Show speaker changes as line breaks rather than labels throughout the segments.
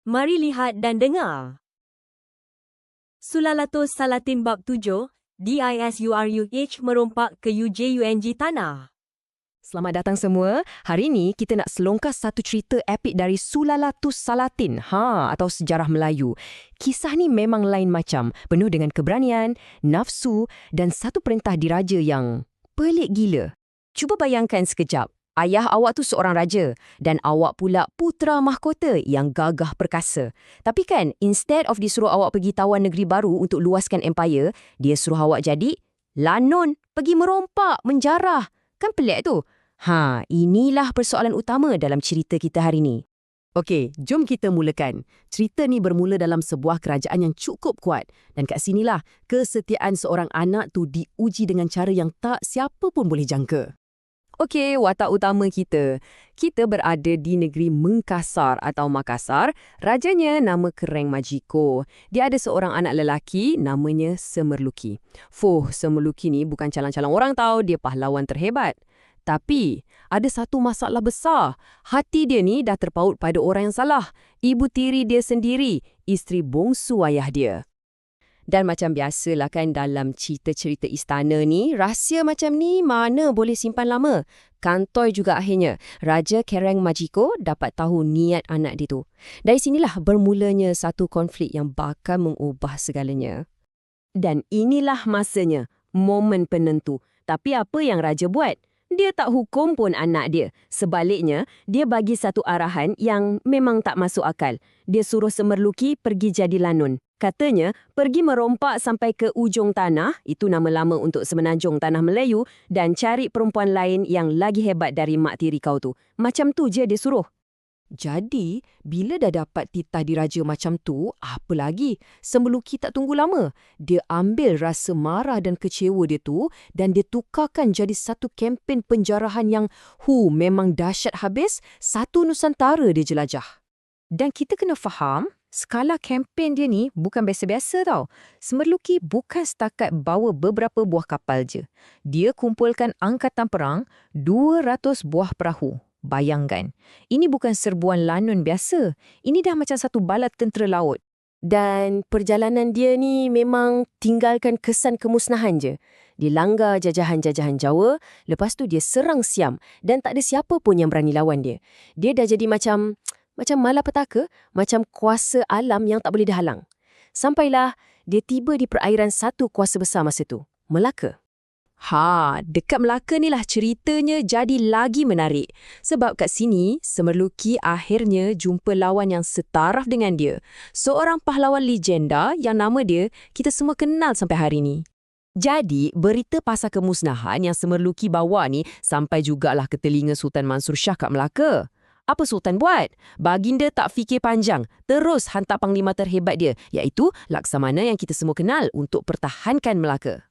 Mari lihat dan dengar. Sulalatus Salatin Bab 7, DISURUH merompak ke UJUNG Tanah.
Selamat datang semua. Hari ini kita nak selongkas satu cerita epik dari Sulalatus Salatin, atau sejarah Melayu. Kisah ni memang lain macam, penuh dengan keberanian, nafsu dan satu perintah diraja yang pelik gila. Cuba bayangkan sekejap. Ayah awak tu seorang raja dan awak pula putera mahkota yang gagah perkasa. Tapi kan, instead of disuruh awak pergi tawan negeri baru untuk luaskan empire, dia suruh awak jadi lanon, pergi merompak, menjarah. Kan pelik tu? Inilah persoalan utama dalam cerita kita hari ni. Okey, jom kita mulakan. Cerita ni bermula dalam sebuah kerajaan yang cukup kuat. Dan kat sinilah kesetiaan seorang anak tu diuji dengan cara yang tak siapa pun boleh jangka. Okey, watak utama kita. Kita berada di negeri Mengkasar atau Makassar. Rajanya nama Kereng Majiko. Dia ada seorang anak lelaki namanya Semerluki. Semerluki ni bukan calon-calon orang tahu, dia pahlawan terhebat. Tapi, ada satu masalah besar. Hati dia ni dah terpaut pada orang yang salah. Ibu tiri dia sendiri, isteri bongsu ayah dia. Dan macam biasalah kan dalam cerita-cerita istana ni, rahsia macam ni mana boleh simpan lama. Kantoi juga akhirnya. Raja Kereng Majiko dapat tahu niat anak dia tu. Dari sinilah bermulanya satu konflik yang bakal mengubah segalanya. Dan inilah masanya, momen penentu. Tapi apa yang raja buat? Dia tak hukum pun anak dia. Sebaliknya, dia bagi satu arahan yang memang tak masuk akal. Dia suruh Semerluki pergi jadi lanun. Katanya, pergi merompak sampai ke ujung tanah, itu nama lama untuk semenanjung tanah Melayu, dan cari perempuan lain yang lagi hebat dari mak tiri kau tu. Macam tu je dia suruh. Jadi, bila dah dapat titah diraja macam tu, apa lagi? Semerluki tak tunggu lama. Dia ambil rasa marah dan kecewa dia tu dan dia tukarkan jadi satu kempen penjarahan yang memang dahsyat habis. Satu Nusantara dia jelajah. Dan kita kena faham, skala kempen dia ni bukan biasa-biasa tau. Semerluki bukan setakat bawa beberapa buah kapal je. Dia kumpulkan angkatan perang 200 buah perahu. Bayangkan, ini bukan serbuan lanun biasa. Ini dah macam satu bala tentera laut. Dan perjalanan dia ni memang tinggalkan kesan kemusnahan je. Dia langgar jajahan-jajahan Jawa, lepas tu dia serang Siam dan tak ada siapa pun yang berani lawan dia. Dia dah jadi macam malapetaka, macam kuasa alam yang tak boleh dihalang. Sampailah dia tiba di perairan satu kuasa besar masa tu, Melaka. Dekat Melaka ni lah ceritanya jadi lagi menarik. Sebab kat sini, Semerluki akhirnya jumpa lawan yang setaraf dengan dia. Seorang pahlawan legenda yang nama dia kita semua kenal sampai hari ni. Jadi, berita pasal kemusnahan yang Semerluki bawa ni sampai jugalah ke telinga Sultan Mansur Shah kat Melaka. Apa Sultan buat? Baginda tak fikir panjang. Terus hantar panglima terhebat dia, iaitu Laksamana yang kita semua kenal untuk pertahankan Melaka.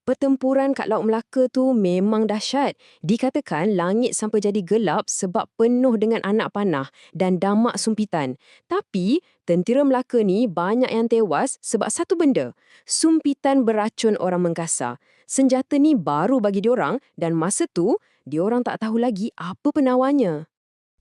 Pertempuran kat Laut Melaka tu memang dahsyat. Dikatakan langit sampai jadi gelap sebab penuh dengan anak panah dan damak sumpitan. Tapi, tentera Melaka ni banyak yang tewas sebab satu benda. Sumpitan beracun orang Mengkasar. Senjata ni baru bagi diorang dan masa tu, diorang tak tahu lagi apa penawarnya.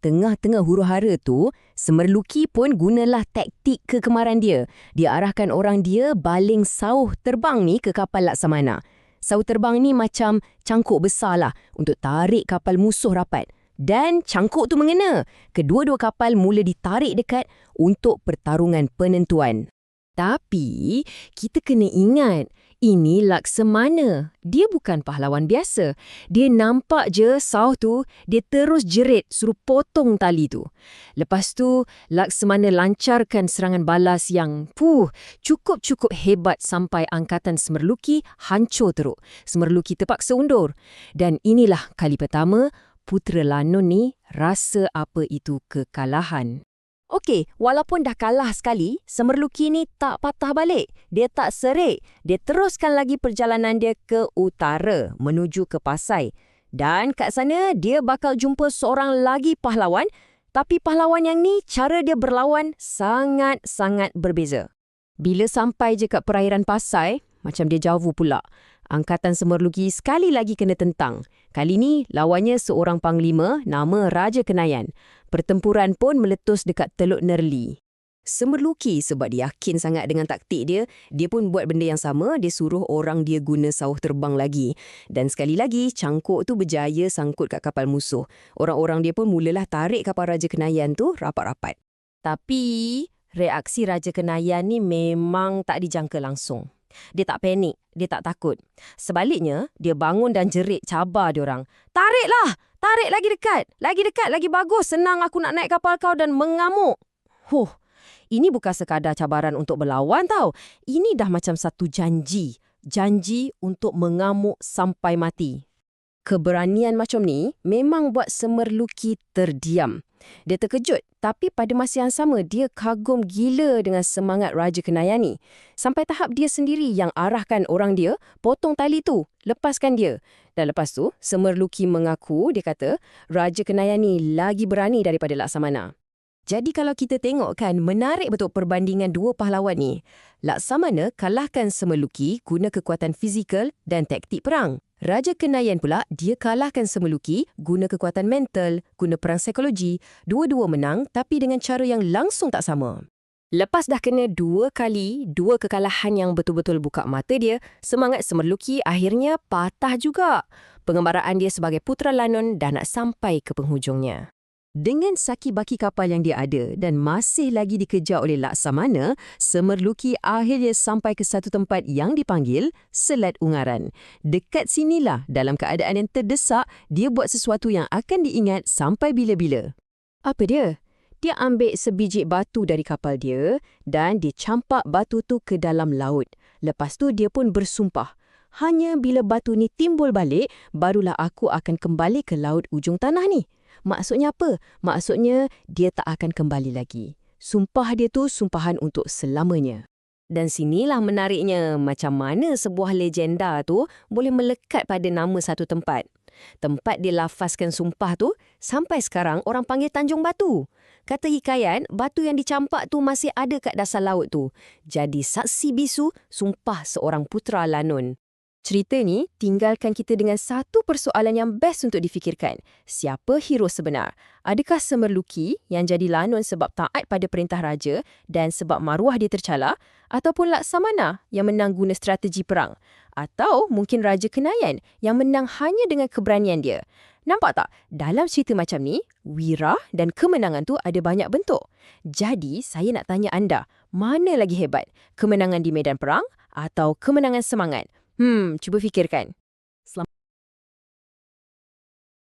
Tengah-tengah huru-hara tu, Semerluki pun gunalah taktik kegemaran dia. Dia arahkan orang dia baling sauh terbang ni ke kapal Laksamana. Sauh terbang ni macam cangkuk besar lah untuk tarik kapal musuh rapat. Dan cangkuk tu mengena. Kedua-dua kapal mula ditarik dekat untuk pertarungan penentuan. Tapi, kita kena ingat, ini Laksamana. Dia bukan pahlawan biasa. Dia nampak je sauh tu, dia terus jerit suruh potong tali tu. Lepas tu, Laksamana lancarkan serangan balas yang cukup-cukup hebat sampai angkatan Semerluki hancur teruk. Semerluki terpaksa undur. Dan inilah kali pertama, putera lanun ni rasa apa itu kekalahan. Okey, walaupun dah kalah sekali, Semerluki ni tak patah balik. Dia tak serik. Dia teruskan lagi perjalanan dia ke utara, menuju ke Pasai. Dan kat sana, dia bakal jumpa seorang lagi pahlawan. Tapi pahlawan yang ni, cara dia berlawan sangat-sangat berbeza. Bila sampai je kat perairan Pasai, macam dia jauh pula. Angkatan Semerluki sekali lagi kena tentang. Kali ni, lawannya seorang panglima nama Raja Kenayan. Pertempuran pun meletus dekat Teluk Nerli. Semerluki sebab dia yakin sangat dengan taktik dia, dia pun buat benda yang sama, dia suruh orang dia guna sauh terbang lagi. Dan sekali lagi, cangkuk tu berjaya sangkut kat kapal musuh. Orang-orang dia pun mulalah tarik kapal Raja Kenayan tu rapat-rapat. Tapi, reaksi Raja Kenayan ni memang tak dijangka langsung. Dia tak panik, dia tak takut. Sebaliknya, dia bangun dan jerit cabar diorang. Tariklah! Tarik lagi dekat, lagi bagus. Senang aku nak naik kapal kau dan mengamuk. Ini bukan sekadar cabaran untuk berlawan tau. Ini dah macam satu janji. Janji untuk mengamuk sampai mati. Keberanian macam ni memang buat Semerluki terdiam. Dia terkejut, tapi pada masa yang sama dia kagum gila dengan semangat Raja Kenayan ni. Sampai tahap dia sendiri yang arahkan orang dia, potong tali tu, lepaskan dia. Dan lepas tu, Semerluki mengaku, dia kata, Raja Kenayan ni lagi berani daripada Laksamana. Jadi kalau kita tengok kan, menarik betul perbandingan dua pahlawan ni. Laksamana kalahkan Semerluki guna kekuatan fizikal dan taktik perang. Raja Kenayan pula, dia kalahkan Semerluki guna kekuatan mental, guna perang psikologi. Dua-dua menang tapi dengan cara yang langsung tak sama. Lepas dah kena dua kekalahan yang betul-betul buka mata dia, semangat Semerluki akhirnya patah juga. Pengembaraan dia sebagai Putera Lanun dah nak sampai ke penghujungnya. Dengan saki-baki kapal yang dia ada dan masih lagi dikejar oleh Laksamana, Semerluki akhirnya sampai ke satu tempat yang dipanggil Selat Ungaran. Dekat sinilah, dalam keadaan yang terdesak, dia buat sesuatu yang akan diingat sampai bila-bila. Apa dia? Dia ambil sebiji batu dari kapal dia dan dia campak batu tu ke dalam laut. Lepas tu dia pun bersumpah. Hanya bila batu ni timbul balik, barulah aku akan kembali ke laut ujung tanah ni. Maksudnya apa? Maksudnya dia tak akan kembali lagi. Sumpah dia tu sumpahan untuk selamanya. Dan sinilah menariknya macam mana sebuah legenda tu boleh melekat pada nama satu tempat. Tempat dia lafazkan sumpah tu, sampai sekarang orang panggil Tanjung Batu. Kata hikayat, batu yang dicampak tu masih ada kat dasar laut tu. Jadi saksi bisu sumpah seorang putera Lanun. Cerita ni tinggalkan kita dengan satu persoalan yang best untuk difikirkan. Siapa hero sebenar? Adakah Semerluki yang jadi Lanun sebab taat pada perintah raja dan sebab maruah dia tercalar? Ataupun Laksamana yang menang guna strategi perang? Atau mungkin Raja Kenayan yang menang hanya dengan keberanian dia? Nampak tak? Dalam cerita macam ni, wira dan kemenangan tu ada banyak bentuk. Jadi, saya nak tanya anda, mana lagi hebat? Kemenangan di medan perang atau kemenangan semangat? Cuba fikirkan. Selamat